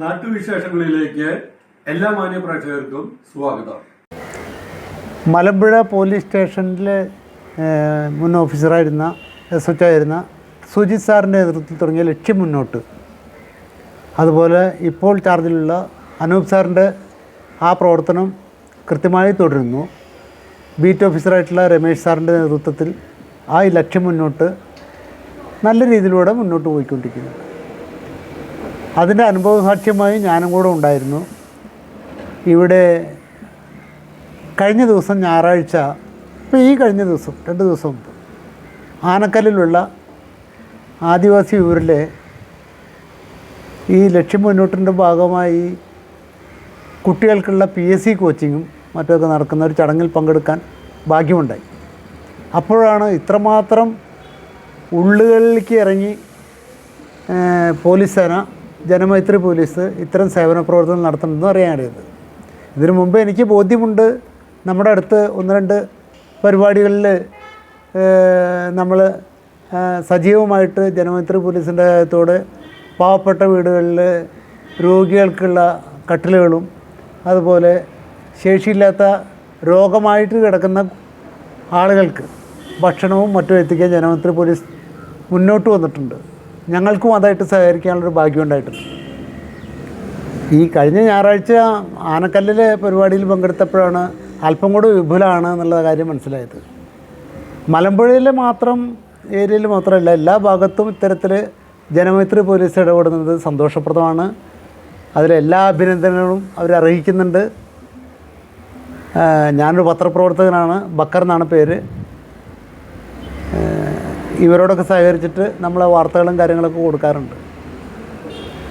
നാട്ടുവിശേഷങ്ങളിലേക്ക് എല്ലാ മാന്യ പ്രേക്ഷകർക്കും സ്വാഗതം. മലമ്പുഴ പോലീസ് സ്റ്റേഷനിലെ മുൻ ഓഫീസറായിരുന്ന SHO ആയിരുന്ന സുജിത് സാറിൻ്റെ നേതൃത്വത്തിൽ തുടങ്ങിയ ലക്ഷ്യം മുന്നോട്ട്, അതുപോലെ ഇപ്പോൾ ചാർജിലുള്ള അനൂപ് സാറിൻ്റെ ആ പ്രവർത്തനം കൃത്യമായി തുടരുന്നു. ബീറ്റ് ഓഫീസറായിട്ടുള്ള രമേശ് സാറിൻ്റെ നേതൃത്വത്തിൽ ആ ലക്ഷ്യം മുന്നോട്ട് നല്ല രീതിയിലൂടെ മുന്നോട്ട് പോയിക്കൊണ്ടിരിക്കുന്നു. അതിൻ്റെ അനുഭവസാക്ഷ്യമായി ഞാനും കൂടെ ഉണ്ടായിരുന്നു. ഇവിടെ കഴിഞ്ഞ ദിവസം ഞായറാഴ്ച, ഇപ്പോൾ ഈ കഴിഞ്ഞ ദിവസം 2 ദിവസം മുമ്പ് ആനക്കല്ലിലുള്ള ആദിവാസി ഊരിലെ ഈ ലക്ഷ്യം മുന്നോട്ടിൻ്റെ ഭാഗമായി കുട്ടികൾക്കുള്ള PSC കോച്ചിങ്ങും മറ്റൊക്കെ നടക്കുന്ന ഒരു ചടങ്ങിൽ പങ്കെടുക്കാൻ ഭാഗ്യമുണ്ടായി. അപ്പോഴാണ് ഇത്രമാത്രം ഉള്ളുകളിലേക്ക് ഇറങ്ങി പോലീസ് സേന, ജനമൈത്രി പോലീസ് ഇത്തരം സേവന പ്രവർത്തനം നടത്തുന്നതെന്ന് അറിയാനിടയത്. ഇതിനു മുമ്പ് എനിക്ക് ബോധ്യമുണ്ട്. നമ്മുടെ അടുത്ത് 1-2 പരിപാടികളിൽ നമ്മൾ സജീവമായിട്ട് ജനമൈത്രി പോലീസിൻ്റെ സഹായത്തോടെ പാവപ്പെട്ട വീടുകളിൽ രോഗികൾക്കുള്ള കട്ടിലുകളും അതുപോലെ ശേഷിയില്ലാത്ത രോഗമായിട്ട് കിടക്കുന്ന ആളുകൾക്ക് ഭക്ഷണവും മറ്റും എത്തിക്കാൻ ജനമൈത്രി പോലീസ് മുന്നോട്ട് വന്നിട്ടുണ്ട്. ഞങ്ങൾക്കും അതായിട്ട് സഹകരിക്കാനുള്ളൊരു ഭാഗ്യം ഉണ്ടായിട്ടുണ്ട്. ഈ കഴിഞ്ഞ ഞായറാഴ്ച ആനക്കല്ലിലെ പരിപാടിയിൽ പങ്കെടുത്തപ്പോഴാണ് അല്പം കൂടെ വിപുലമാണ് എന്നുള്ള കാര്യം മനസ്സിലായത്. മലമ്പുഴയിലെ മാത്രം ഏരിയയിൽ മാത്രമല്ല, എല്ലാ ഭാഗത്തും ഇത്തരത്തിൽ ജനമൈത്രി പോലീസ് ഇടപെടുന്നത് സന്തോഷപ്രദമാണ്. അതിലെല്ലാ അഭിനന്ദനങ്ങളും അവരർഹിക്കുന്നുണ്ട്. ഞാനൊരു പത്രപ്രവർത്തകനാണ്, ബക്കർ എന്നാണ് പേര്. ഇവരോടൊക്കെ സഹകരിച്ചിട്ട് നമ്മളെ വാർത്തകളും കാര്യങ്ങളൊക്കെ കൊടുക്കാറുണ്ട്.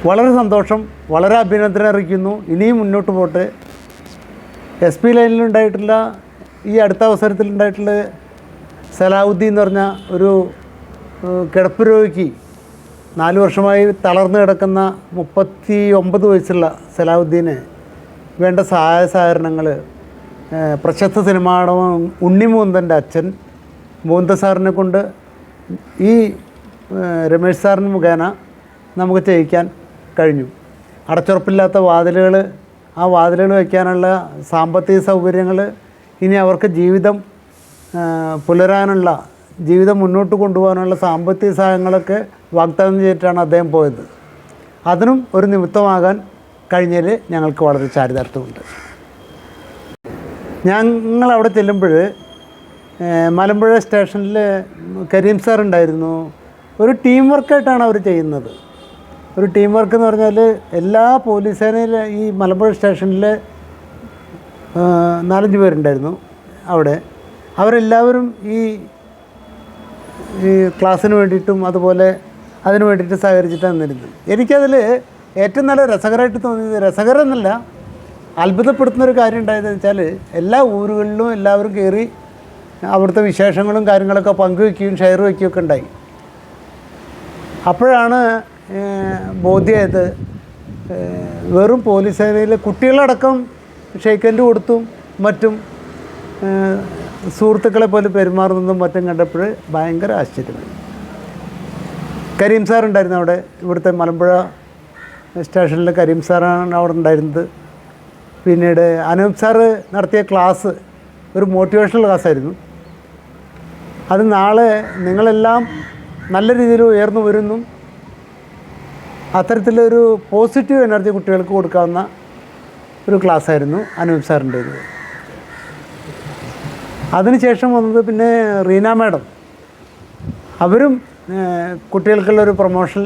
വളരെ സന്തോഷം, വളരെ അഭിനന്ദനം അറിയിക്കുന്നു. ഇനിയും മുന്നോട്ട് പോട്ടെ. SP ലൈനിലുണ്ടായിട്ടുള്ള ഈ അടുത്ത അവസരത്തിലുണ്ടായിട്ടുള്ള സലാഹുദ്ദീൻ എന്ന് പറഞ്ഞ ഒരു കിടപ്പ് രോഗിക്ക് 4 വർഷമായി തളർന്നു കിടക്കുന്ന 39 വയസ്സുള്ള സലാഹുദ്ദീന് വേണ്ട സഹായ സഹകരണങ്ങൾ പ്രശസ്ത സിനിമാടകം ഉണ്ണിമൂന്തൻ്റെ അച്ഛൻ മൂന്ത സാറിനെ കൊണ്ട് ഈ രമേശ് സാറിന് മുഖേന നമുക്ക് ചെയ്യിക്കാൻ കഴിഞ്ഞു. അടച്ചുറപ്പില്ലാത്ത വാതിലുകൾ, ആ വാതിലുകൾ വയ്ക്കാനുള്ള സാമ്പത്തിക സൗകര്യങ്ങൾ, ഇനി അവർക്ക് ജീവിതം പുലരാനുള്ള, ജീവിതം മുന്നോട്ട് കൊണ്ടുപോകാനുള്ള സാമ്പത്തിക സഹായങ്ങളൊക്കെ വാഗ്ദാനം ചെയ്തിട്ടാണ് അദ്ദേഹം പോയത്. അതിനും ഒരു നിമിത്തമാകാൻ കഴിഞ്ഞതിൽ ഞങ്ങൾക്ക് വളരെ ചാരിതാർത്ഥ്യമുണ്ട്. ഞങ്ങളവിടെ ചെല്ലുമ്പോൾ മലമ്പുഴ സ്റ്റേഷനിൽ കരീം സാർ ഉണ്ടായിരുന്നു. ഒരു ടീം വർക്കായിട്ടാണ് അവർ ചെയ്യുന്നത്. ഒരു ടീം വർക്ക് എന്ന് പറഞ്ഞാൽ എല്ലാ പോലീസ് സേനയിലെ ഈ മലമ്പുഴ സ്റ്റേഷനിൽ 4-5 പേരുണ്ടായിരുന്നു അവിടെ. അവരെല്ലാവരും ഈ ക്ലാസ്സിന് വേണ്ടിയിട്ടും അതുപോലെ അതിന് വേണ്ടിയിട്ട് സഹകരിച്ചിട്ടാണ് നിന്നിരുന്നത്. എനിക്കതിൽ ഏറ്റവും നല്ല രസകരമായിട്ട് തോന്നിയത്, രസകരമെന്നല്ല അത്ഭുതപ്പെടുത്തുന്നൊരു കാര്യം ഉണ്ടായതെന്ന് വെച്ചാൽ, എല്ലാ ഊരുകളിലും എല്ലാവരും കയറി അവിടുത്തെ വിശേഷങ്ങളും കാര്യങ്ങളൊക്കെ പങ്കുവയ്ക്കുകയും ഷെയർ വയ്ക്കുകയൊക്കെ ഉണ്ടായി. അപ്പോഴാണ് ബോധ്യമായത്, വെറും പോലീസ് സേനയിലെ കുട്ടികളടക്കം ഷെയ്ക്കൻഡ് കൊടുത്തും മറ്റും സുഹൃത്തുക്കളെ പോലെ പെരുമാറുന്നതും മറ്റും കണ്ടപ്പോൾ ഭയങ്കര ആശ്ചര്യമായി. കരീം സാർ ഉണ്ടായിരുന്നു അവിടെ. ഇവിടുത്തെ മലമ്പുഴ സ്റ്റേഷനിലെ കരീം സാറാണ് അവിടെ ഉണ്ടായിരുന്നത്. പിന്നീട് അനൂപ് സാറ് നടത്തിയ ക്ലാസ് ഒരു മോട്ടിവേഷണൽ ക്ലാസ്സായിരുന്നു. അത് നാളെ നിങ്ങളെല്ലാം നല്ല രീതിയിൽ ഉയർന്നു വരുന്നു, അത്തരത്തിലൊരു പോസിറ്റീവ് എനർജി കുട്ടികൾക്ക് കൊടുക്കാവുന്ന ഒരു ക്ലാസ്സായിരുന്നു അനൂപ് സാറിൻ്റേത്. അതിനുശേഷം വന്നത് പിന്നെ റീന മാഡം. അവരും കുട്ടികൾക്കുള്ളൊരു പ്രൊമോഷൻ,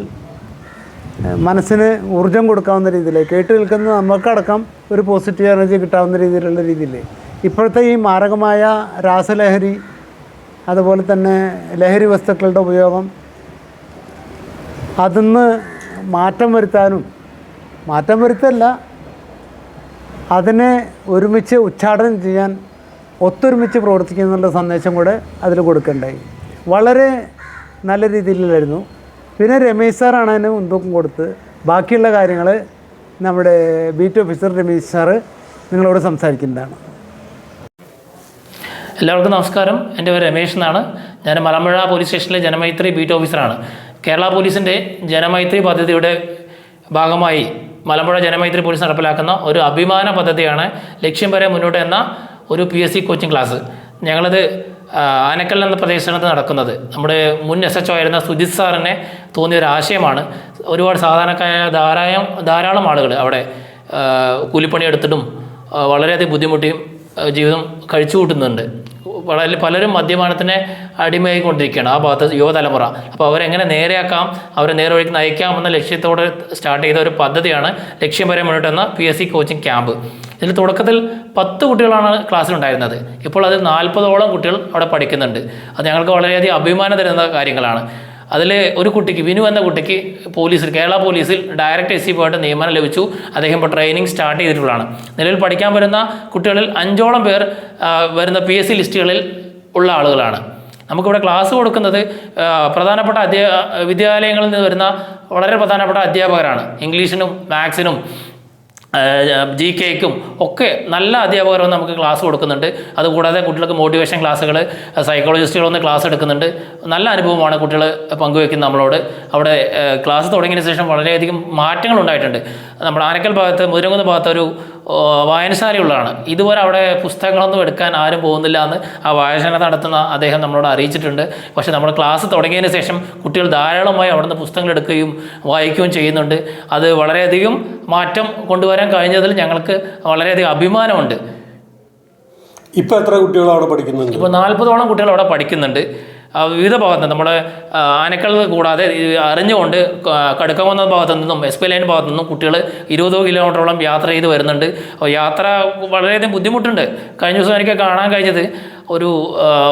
മനസ്സിന് ഊർജം കൊടുക്കാവുന്ന രീതിയിൽ, കേട്ട് നിൽക്കുന്ന നമുക്കടക്കം ഒരു പോസിറ്റീവ് എനർജി കിട്ടാവുന്ന രീതിയിലുള്ള രീതിയിൽ ഇപ്പോഴത്തെ ഈ മാരകമായ രാസലഹരി, അതുപോലെ തന്നെ ലഹരി വസ്തുക്കളുടെ ഉപയോഗം, അതിന്ന് മാറ്റം വരുത്തല്ല, അതിനെ ഒരുമിച്ച് ഉച്ചാടനം ചെയ്യാൻ ഒത്തൊരുമിച്ച് പ്രവർത്തിക്കുന്നുള്ള സന്ദേശം കൂടെ അതിൽ കൊടുക്കണ്ടായി. വളരെ നല്ല രീതിയിലായിരുന്നു. പിന്നെ രമേശ് സാറാണ് അതിന് മുൻതൂക്കം കൊടുത്ത് ബാക്കിയുള്ള കാര്യങ്ങൾ നമ്മുടെ ബീറ്റ് ഓഫീസർ രമേശ് സാറ് നിങ്ങളോട് സംസാരിക്കുന്നതാണ്. എല്ലാവർക്കും നമസ്കാരം. എൻ്റെ പേര് രമേശ് എന്നാണ്. ഞാൻ മലമ്പുഴ പോലീസ് സ്റ്റേഷനിലെ ജനമൈത്രി ബീറ്റ് ഓഫീസറാണ്. കേരള പോലീസിൻ്റെ ജനമൈത്രി പദ്ധതിയുടെ ഭാഗമായി മലമ്പുഴ ജനമൈത്രി പോലീസ് നടപ്പിലാക്കുന്ന ഒരു അഭിമാന പദ്ധതിയാണ് ലക്ഷ്യം വരെ മുന്നോട്ട് എന്ന ഒരു PSC കോച്ചിങ് ക്ലാസ്. ഞങ്ങളത് ആനക്കൽ എന്ന പ്രദേശത്ത് നടക്കുന്നത്. നമ്മുടെ മുൻ SHO ആയിരുന്ന സുജിത് സാറിനെ തോന്നിയ ഒരു ആശയമാണ്. ഒരുപാട് സാധാരണക്കാരായ ധാരാളം ആളുകൾ അവിടെ കൂലിപ്പണി എടുത്തിട്ടും വളരെയധികം ബുദ്ധിമുട്ടിയും ജീവിതം കഴിച്ചു കൂട്ടുന്നുണ്ട്. പലരും മദ്യപാനത്തിന് അടിമയായിക്കൊണ്ടിരിക്കുകയാണ് ആ ഭാഗത്ത് യുവതലമുറ. അപ്പോൾ അവരെങ്ങനെ നേരെയാക്കാം, അവരെ നേരെ വഴിക്ക് നയിക്കാം എന്ന ലക്ഷ്യത്തോടെ സ്റ്റാർട്ട് ചെയ്ത ഒരു പദ്ധതിയാണ് ലക്ഷ്യം വരെ മുന്നോട്ട് എന്ന PSC കോച്ചിങ് ക്യാമ്പ്. ഇതിൽ തുടക്കത്തിൽ 10 കുട്ടികളാണ് ക്ലാസ്സിലുണ്ടായിരുന്നത്. ഇപ്പോൾ അതിൽ 40ഓളം കുട്ടികൾ അവിടെ പഠിക്കുന്നുണ്ട്. അത് ഞങ്ങൾക്ക് വളരെയധികം അഭിമാനം തരുന്ന കാര്യങ്ങളാണ്. അതിൽ ഒരു കുട്ടിക്ക്, വിനു എന്ന കുട്ടിക്ക് കേരള പോലീസിൽ ഡയറക്റ്റ് SCP ആയിട്ട് നിയമനം ലഭിച്ചു. അദ്ദേഹം ഇപ്പോൾ ട്രെയിനിങ് സ്റ്റാർട്ട് ചെയ്തിട്ടുള്ളതാണ്. നിലവിൽ പഠിക്കാൻ വരുന്ന കുട്ടികളിൽ 5ഓളം പേർ വരുന്ന PSC ലിസ്റ്റുകളിൽ ഉള്ള ആളുകളാണ്. നമുക്കിവിടെ ക്ലാസ് കൊടുക്കുന്നത് പ്രധാനപ്പെട്ട വിദ്യാലയങ്ങളിൽ നിന്ന് വരുന്ന വളരെ പ്രധാനപ്പെട്ട അധ്യാപകരാണ്. ഇംഗ്ലീഷിനും മാത്സിനും GKയ്ക്കും ഒക്കെ നല്ല അധ്യാപകരും നമുക്ക് ക്ലാസ് കൊടുക്കുന്നുണ്ട്. അതുകൂടാതെ കുട്ടികൾക്ക് മോട്ടിവേഷൻ ക്ലാസ്സുകൾ, സൈക്കോളജിസ്റ്റുകൾ വന്ന് ക്ലാസ് എടുക്കുന്നുണ്ട്. നല്ല അനുഭവമാണ് കുട്ടികൾ പങ്കുവയ്ക്കുന്നത് നമ്മളോട്. അവിടെ ക്ലാസ് തുടങ്ങിയതിന് ശേഷം വളരെയധികം മാറ്റങ്ങൾ ഉണ്ടായിട്ടുണ്ട്. നമ്മുടെ ആനക്കൽ ഭാഗത്ത്, മുതിരങ്കുന്ന് ഭാഗത്ത് ഒരു വായനശാലയുള്ളതാണ്. ഇതുവരെ അവിടെ പുസ്തകങ്ങളൊന്നും എടുക്കാൻ ആരും പോകുന്നില്ല എന്ന് ആ വായനശാല നടത്തുന്ന അദ്ദേഹം നമ്മളോട് അറിയിച്ചിട്ടുണ്ട്. പക്ഷേ നമ്മുടെ ക്ലാസ് തുടങ്ങിയതിന് ശേഷം കുട്ടികൾ ധാരാളമായി അവിടെ നിന്ന് പുസ്തകങ്ങൾ എടുക്കുകയും വായിക്കുകയും ചെയ്യുന്നുണ്ട്. അത് വളരെയധികം മാറ്റം കൊണ്ടുവരാൻ കഴിഞ്ഞതിൽ ഞങ്ങൾക്ക് വളരെയധികം അഭിമാനമുണ്ട്. ഇപ്പോൾ എത്ര കുട്ടികൾ അവിടെ പഠിക്കുന്നുണ്ട്? ഇപ്പോൾ 40ഓളം കുട്ടികൾ അവിടെ പഠിക്കുന്നുണ്ട്. വിവിധ ഭാഗത്ത് നമ്മുടെ ആനക്കൽ കൂടാതെ അറിഞ്ഞുകൊണ്ട് കടുക്കമന്ന ഭാഗത്തു നിന്നും SP ലൈൻ ഭാഗത്തു നിന്നും കുട്ടികൾ 20 കിലോമീറ്ററോളം യാത്ര ചെയ്ത് വരുന്നുണ്ട്. യാത്ര വളരെയധികം ബുദ്ധിമുട്ടുണ്ട്. കഴിഞ്ഞ ദിവസം എനിക്ക് കാണാൻ കഴിഞ്ഞത് ഒരു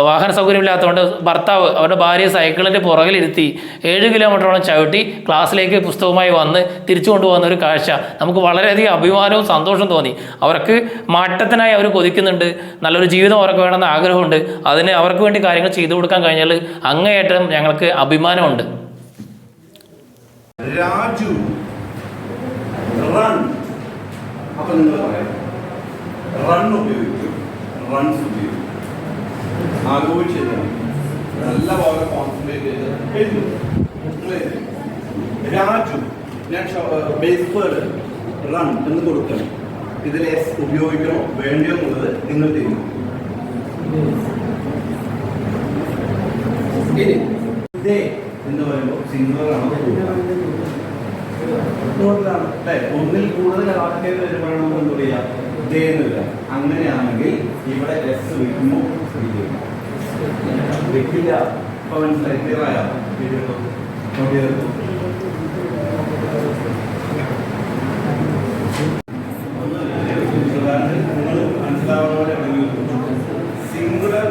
വാഹന സൗകര്യമില്ലാത്തതുകൊണ്ട് ഭർത്താവ് അവരുടെ ഭാര്യയെ സൈക്കിളിൻ്റെ പുറകിലിരുത്തി 7 കിലോമീറ്ററോളം ചവിട്ടി ക്ലാസ്സിലേക്ക് പുസ്തകവുമായി വന്ന് തിരിച്ചു കൊണ്ടുപോകുന്ന ഒരു കാഴ്ച നമുക്ക് വളരെയധികം അഭിമാനവും സന്തോഷവും തോന്നി. അവർക്ക് മാറ്റത്തിനായി അവർ കൊതിക്കുന്നുണ്ട്. നല്ലൊരു ജീവിതം അവർക്ക് വേണമെന്ന് ആഗ്രഹമുണ്ട്. അതിന് അവർക്ക് വേണ്ടി കാര്യങ്ങൾ ചെയ്തു കൊടുക്കാൻ കഴിഞ്ഞാൽ അങ്ങേയറ്റം ഞങ്ങൾക്ക് അഭിമാനമുണ്ട്. രാജു റൺ. അപ്പം നിങ്ങൾ പറയാം, റൺ ഉപയോഗിക്കും, റൺസ് ഉപയോഗിക്കും. ആലോചിച്ചില്ല, നല്ല പോലെ കോൺസെൻട്രേറ്റ് ചെയ്ത് എഴുതും. രാജു, ഞാൻ ബേസ് വേർഡ് റൺ എന്ന് കൊടുക്കണം. ഇതിൽ എസ് ഉപയോഗിക്കണോ വേണ്ടിയോ എന്നുള്ളത് നിങ്ങൾ തീരുമാനിക്കും. ഇതേ എന്ന് പറയുമ്പോൾ സിംഗിളാണോ ടോട്ടലാണ് അല്ലേ? ഒന്നിൽ കൂടുതൽ ആൾക്കാർ വരുമ്പോഴാണ് നമ്മൾ എന്ത് പറയുക, ഇതേ എന്നില്ല. അങ്ങനെയാണെങ്കിൽ ഇവിടെ എസ് വയ്ക്കുമ്പോൾ വെക്കില്ല. ഇപ്പൊ മനസ്സിലായി, ക്ലിയറായ നിങ്ങൾ മനസ്സിലാവുന്നതോടെ സിംഗുലർ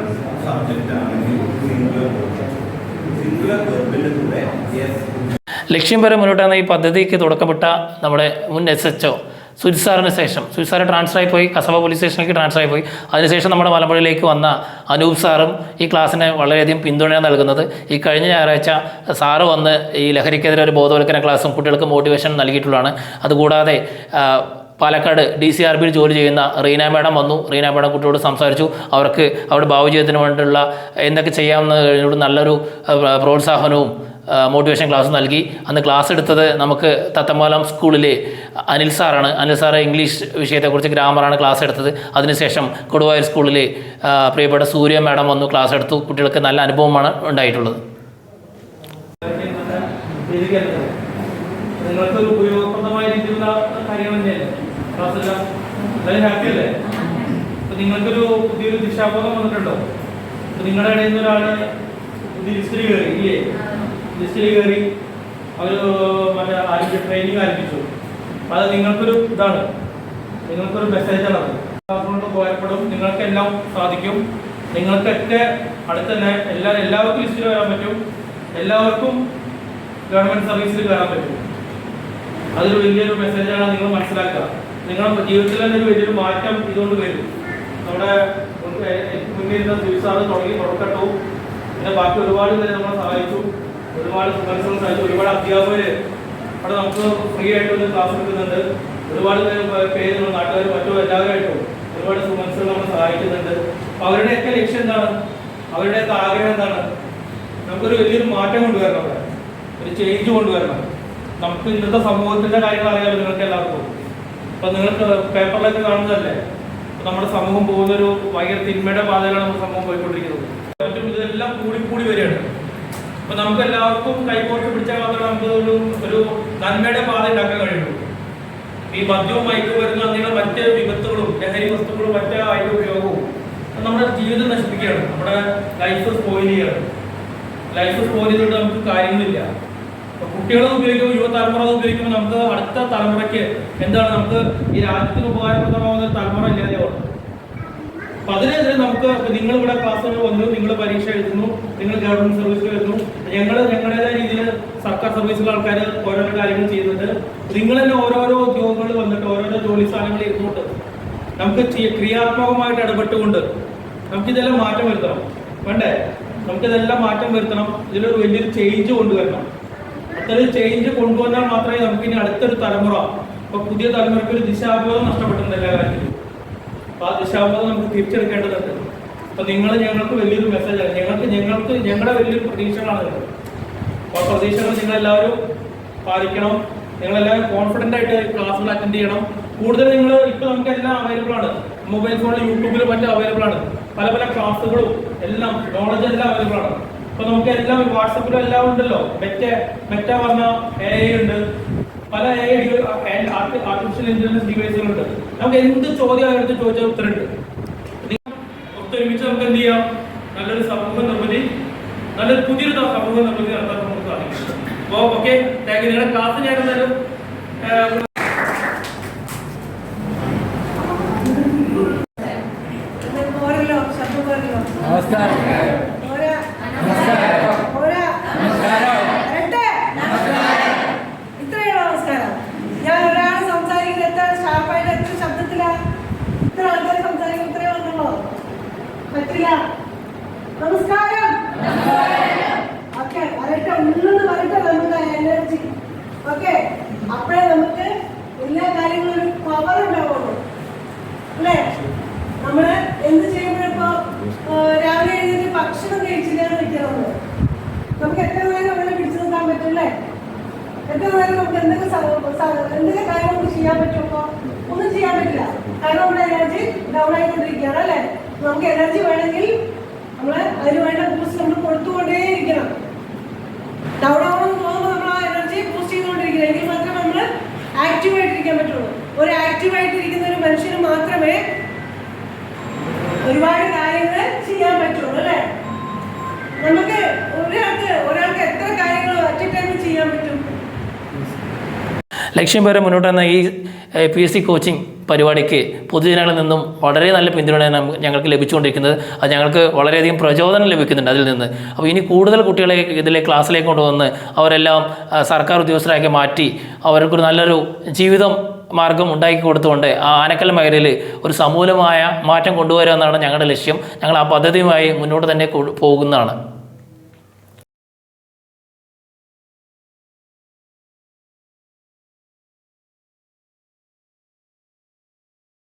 സബ്ജക്റ്റ് ആണെങ്കിൽ സിംഗുലർ വെർബിന്റെ കൂടെ യെസ്. ലക്ഷ്യം വരെ മുന്നോട്ട് എന്ന ഈ പദ്ധതിക്ക് തുടക്കമിട്ട നമ്മുടെ മുൻ SHO സുജിത് സാറിന് ശേഷം, സുജിത് സാറ് ട്രാൻസ്ഫർ ആയിപ്പോയി, കസബ പോലീസ് സ്റ്റേഷനിലേക്ക് ട്രാൻസ്ഫർ ആയിപ്പോയി. അതിനുശേഷം നമ്മുടെ മലമ്പുഴയിലേക്ക് വന്ന അനൂപ് സാറും ഈ ക്ലാസ്സിന് വളരെയധികം പിന്തുണ നൽകുന്നത്. ഈ കഴിഞ്ഞ ഞായറാഴ്ച സാറ് വന്ന് ഈ ലഹരിക്കെതിരെ ഒരു ബോധവൽക്കരണ ക്ലാസ്സും കുട്ടികൾക്ക് മോട്ടിവേഷൻ നൽകിയിട്ടുള്ളതാണ്. അതുകൂടാതെ പാലക്കാട് DCRBയിൽ ജോലി ചെയ്യുന്ന റീന മാഡം വന്നു. റീന മാഡം കുട്ടിയോട് സംസാരിച്ചു. അവർക്ക് അവരുടെ ഭാവജീവിതത്തിന് വേണ്ടിയുള്ള എന്തൊക്കെ ചെയ്യാമെന്നതിനോട് നല്ലൊരു പ്രോത്സാഹനവും മോട്ടിവേഷൻ ക്ലാസ് നൽകി. അന്ന് ക്ലാസ് എടുത്തത് നമുക്ക് തത്തമ്പാലം സ്കൂളിലെ അനിൽ സാറാണ്. അനിൽ സാറ് ഇംഗ്ലീഷ് വിഷയത്തെക്കുറിച്ച് ഗ്രാമറാണ് ക്ലാസ് എടുത്തത്. അതിനുശേഷം കൊടുവായൂർ സ്കൂളിലെ പ്രിയപ്പെട്ട സൂര്യ മാഡം വന്നു ക്ലാസ് എടുത്തു. കുട്ടികൾക്ക് നല്ല അനുഭവമാണ് ഉണ്ടായിട്ടുള്ളത്. നിങ്ങൾക്കൊരു ഉപയോഗപ്രദമായ രീതിയിലുള്ള കാര്യങ്ങൾ തന്നെയല്ലേ ക്ലാസ്സെല്ലാം? എന്തായാലും ഹാപ്പിയല്ലേ? അപ്പോൾ നിങ്ങൾക്കൊരു പുതിയൊരു ദിശാബോധം വന്നിട്ടുണ്ടോ? അപ്പോൾ നിങ്ങളുടെ ഇടയിൽ നിന്ന് ഒരാൾ പുതിയ ലിസ്റ്റിൽ കയറി ഇല്ലേ? ലിസ്റ്റിൽ കയറി അവർ മറ്റേ ആരോഗ്യ ട്രെയിനിങ് ആരംഭിച്ചു. അത് നിങ്ങൾക്കൊരു ഇതാണ്, നിങ്ങൾക്കൊരു മെസ്സേജാണത്. ക്ലാസ്സുകൊണ്ട് ഉപകാരപ്പെടും. നിങ്ങൾക്കെല്ലാം സാധിക്കും. നിങ്ങൾക്കൊക്കെ അടുത്തന്നെ എല്ലാവർക്കും ലിസ്റ്റിൽ വരാൻ പറ്റും. എല്ലാവർക്കും ഗവൺമെൻറ് സർവീസിൽ കയറാൻ പറ്റും. അതൊരു വലിയൊരു മെസ്സേജാണ്. നിങ്ങൾ മനസ്സിലാക്കുക. നിങ്ങളുടെ ജീവിതത്തിൽ തന്നെ ഒരു വലിയൊരു മാറ്റം ഇതുകൊണ്ട് വരും. നമ്മുടെ മുന്നിൽ സുവിസാറ് തുടക്കട്ടു. പിന്നെ ബാക്കി ഒരുപാട് പേര് നമ്മളെ സഹായിച്ചു. ഒരുപാട് സുമത്സരം സഹായിച്ചു. ഒരുപാട് അധ്യാപകർ അവിടെ നമുക്ക് ഫ്രീ ആയിട്ട് ഒരു ക്ലാസ് എടുക്കുന്നുണ്ട്. ഒരുപാട് പേര് നമ്മൾ നാട്ടുകാർ മറ്റോ എല്ലാവരുമായിട്ടും ഒരുപാട് സുമത്സരം നമ്മളെ സഹായിക്കുന്നുണ്ട്. അപ്പോൾ അവരുടെയൊക്കെ ലക്ഷ്യം എന്താണ്? അവരുടെയൊക്കെ ആഗ്രഹം എന്താണ്? നമുക്കൊരു വലിയൊരു മാറ്റം കൊണ്ടുവരണം, അവിടെ ഒരു ചേഞ്ച് കൊണ്ടുവരണം. നമുക്ക് ഇന്നത്തെ സമൂഹത്തിന്റെ കാര്യങ്ങൾ അറിയാമല്ലോ നിങ്ങൾക്ക് എല്ലാവർക്കും. അപ്പൊ നിങ്ങൾക്ക് പേപ്പറിലൊക്കെ കാണുന്നതല്ലേ, നമ്മുടെ സമൂഹം പോകുന്നൊരു ഭയങ്കര തിന്മയുടെ പാതയിലാണ് നമ്മുടെ സമൂഹം പോയിക്കൊണ്ടിരിക്കുന്നത്. മറ്റും ഇതെല്ലാം കൂടി വരികയാണ്. അപ്പൊ നമുക്ക് എല്ലാവർക്കും കൈകോർത്ത് പിടിച്ചാൽ മാത്രമേ നമുക്ക് ഒരു നന്മയുടെ പാത ഉണ്ടാക്കാൻ കഴിയുള്ളൂ. ഈ മദ്യവും മയക്കുമരുന്നും അങ്ങനെ മറ്റ് വിപത്തുകളും ലഹരി വസ്തുക്കളും മറ്റ് അതിന്റെ ഉപയോഗവും നമ്മുടെ ജീവിതം നശിപ്പിക്കുകയാണ്, നമ്മുടെ ലൈഫ് സ്പോയിൽ ചെയ്യാണ്. ലൈഫ് സ്പോയിൽ ചെയ്തുകൊണ്ട് നമുക്ക് കാര്യങ്ങളില്ല. കുട്ടികളെ ഉപയോഗിക്കുമ്പോൾ യുവതലമുറ ഉപയോഗിക്കുമ്പോൾ നമുക്ക് അടുത്ത തലമുറയ്ക്ക് എന്താണ്, നമുക്ക് ഈ രാജ്യത്തിന് ഉപകാരപ്രദമാകുന്ന ഒരു തലമുറ ഇല്ലാതെയാണ്. അപ്പൊ അതിനെതിരെ നമുക്ക് നിങ്ങൾ ഇവിടെ ക്ലാസ്സുകൾ വന്നു, നിങ്ങൾ പരീക്ഷ എഴുതുന്നു, നിങ്ങൾ ഗവൺമെന്റ് സർവീസിൽ വരുന്നു, ഞങ്ങൾ ഞങ്ങളുടേതായ രീതിയിൽ സർക്കാർ സർവീസിലെ ആൾക്കാർ ഓരോരോ കാര്യങ്ങൾ ചെയ്യുന്നുണ്ട്. നിങ്ങൾ തന്നെ ഓരോരോ ഉദ്യോഗങ്ങൾ വന്നിട്ട് ഓരോരോ ജോലി സ്ഥാനങ്ങളിൽ ഇരുന്നുകൊണ്ട് നമുക്ക് ക്രിയാത്മകമായിട്ട് ഇടപെട്ടുകൊണ്ട് നമുക്കിതെല്ലാം മാറ്റം വരുത്തണം. വേണ്ടേ? നമുക്കിതെല്ലാം മാറ്റം വരുത്തണം. ഇതിലൊരു വലിയൊരു ചേഞ്ച് കൊണ്ടുവരണം. അത്തരം ചേഞ്ച് കൊണ്ടുവന്നാൽ മാത്രമേ നമുക്കിനി അടുത്തൊരു തലമുറ, ഇപ്പൊ പുതിയ തലമുറയ്ക്ക് ഒരു ദിശാബോധം നഷ്ടപ്പെട്ടിട്ടുണ്ട് എല്ലാ കാര്യത്തിലും. അപ്പൊ ആ ദിശാബോധം നമുക്ക് തിരിച്ചെടുക്കേണ്ടതുണ്ട്. അപ്പൊ നിങ്ങൾ ഞങ്ങൾക്ക് വലിയൊരു മെസ്സേജാണ്, ഞങ്ങളുടെ വലിയൊരു പ്രതീക്ഷകളാണ്. ആ പ്രതീക്ഷകൾ നിങ്ങളെല്ലാവരും പാലിക്കണം. നിങ്ങളെല്ലാവരും കോൺഫിഡൻ്റ് ആയിട്ട് ക്ലാസ്സുകൾ അറ്റൻഡ് ചെയ്യണം. കൂടുതൽ നിങ്ങൾ ഇപ്പൊ നമുക്ക് എല്ലാം അവൈലബിൾ ആണ്, മൊബൈൽ ഫോണിൽ യൂട്യൂബിൽ മറ്റും അവൈലബിൾ ആണ്. പല ക്ലാസ്സുകളും എല്ലാം നോളജ് എല്ലാം അവൈലബിൾ ആണ്. അപ്പൊ നമുക്ക് എല്ലാം വാട്സപ്പിലും എല്ലാം ഉണ്ടല്ലോ. മെറ്റ പറഞ്ഞ AI ഉണ്ട്, പല ആർട്ടിഫിഷ്യൽ ഇന്റലിജൻസ് ഡിവൈസുകളുണ്ട്. നമുക്ക് എന്ത് ചോദ്യം എടുത്ത് ചോദിച്ചാൽ ഉത്തരമുണ്ട്. ഒത്തൊരുമിച്ച് നമുക്ക് എന്ത് ചെയ്യാം, നല്ലൊരു സമൂഹ നിർമ്മിതി, നല്ലൊരു പുതിയൊരു സമൂഹ നിർമ്മിതി നടത്താൻ നമുക്ക് സാധിക്കും. അപ്പോൾ ഓക്കെ, താങ്ക് യു. നിങ്ങളുടെ ക്ലാസ് ഞാൻ എന്തായാലും നമസ്കാരം. ഓക്കെ, വരട്ടെ, ഉള്ളത് വരട്ടെ നമ്മുടെ എനർജി. ഓക്കെ, അപ്പോഴേ നമുക്ക് എല്ലാ കാര്യങ്ങളും ഒരു പവർ ഉണ്ടാവുള്ളൂ അല്ലേ? നമ്മള് എന്ത് ചെയ്യുമ്പോഴിപ്പോ രാവിലെ എഴുന്നേറ്റ് ഭക്ഷണം കഴിച്ചില്ലാന്ന് വെക്കുന്നത് നമുക്ക് എത്ര നേരം അങ്ങനെ പിടിച്ചു നിൽക്കാൻ പറ്റൂല്ലേ? എത്ര നേരം നമുക്ക് എന്തൊക്കെ കാര്യം നമുക്ക് ചെയ്യാൻ പറ്റുമോ? ഒന്നും ചെയ്യാൻ പറ്റില്ല. കാരണം നമ്മുടെ എനർജി ഡൗൺ ആയിക്കൊണ്ടിരിക്കുകയാണ് അല്ലേ? നമുക്ക് എനർജി വേണമെങ്കിൽ നമ്മള് അതിന് വേണ്ട ബൂസ്റ്റ് നമ്മൾ കൊടുത്തുകൊണ്ടേയിരിക്കണം. ഡൗൺ ആവണമെന്ന് തോന്നുമ്പോൾ നമ്മൾ ആ എനർജി ബൂസ്റ്റ് ചെയ്തുകൊണ്ടിരിക്കണം. എങ്കിൽ മാത്രമേ നമ്മൾ ആക്റ്റീവായിട്ടിരിക്കാൻ പറ്റുള്ളൂ. ഒരു ആക്റ്റീവായിട്ടിരിക്കുന്ന ഒരു മനുഷ്യന് മാത്രമേ ഒരുപാട് കാര്യങ്ങൾ ചെയ്യാൻ പറ്റുള്ളൂ അല്ലേ? നമുക്ക് ഒരാൾക്ക് എത്ര കാര്യങ്ങൾ അറ്റ് എ ടൈമിൽ ചെയ്യാൻ പറ്റും? ലക്ഷ്യം വരെ മുന്നോട്ട് വന്ന ഈ PSC കോച്ചിങ് പരിപാടിക്ക് പൊതുജനങ്ങളിൽ നിന്നും വളരെ നല്ല പിന്തുണയാണ് ഞങ്ങൾക്ക് ലഭിച്ചുകൊണ്ടിരിക്കുന്നത്. അത് ഞങ്ങൾക്ക് വളരെയധികം പ്രചോദനം ലഭിക്കുന്നുണ്ട് അതിൽ നിന്ന്. അപ്പോൾ ഇനി കൂടുതൽ കുട്ടികളെ ഇതിലെ ക്ലാസ്സിലേക്ക് കൊണ്ടുവന്ന് അവരെല്ലാം സർക്കാർ ഉദ്യോഗസ്ഥരാക്കി മാറ്റി അവർക്കൊരു നല്ലൊരു ജീവിതം മാർഗം ഉണ്ടാക്കി കൊടുത്തുകൊണ്ട് ആ ആനക്കൽ മേഖലയിൽ ഒരു സമൂലമായ മാറ്റം കൊണ്ടുവരിക എന്നാണ് ഞങ്ങളുടെ ലക്ഷ്യം. ഞങ്ങൾ ആ പദ്ധതിയുമായി മുന്നോട്ട് തന്നെ പോകുന്നതാണ്.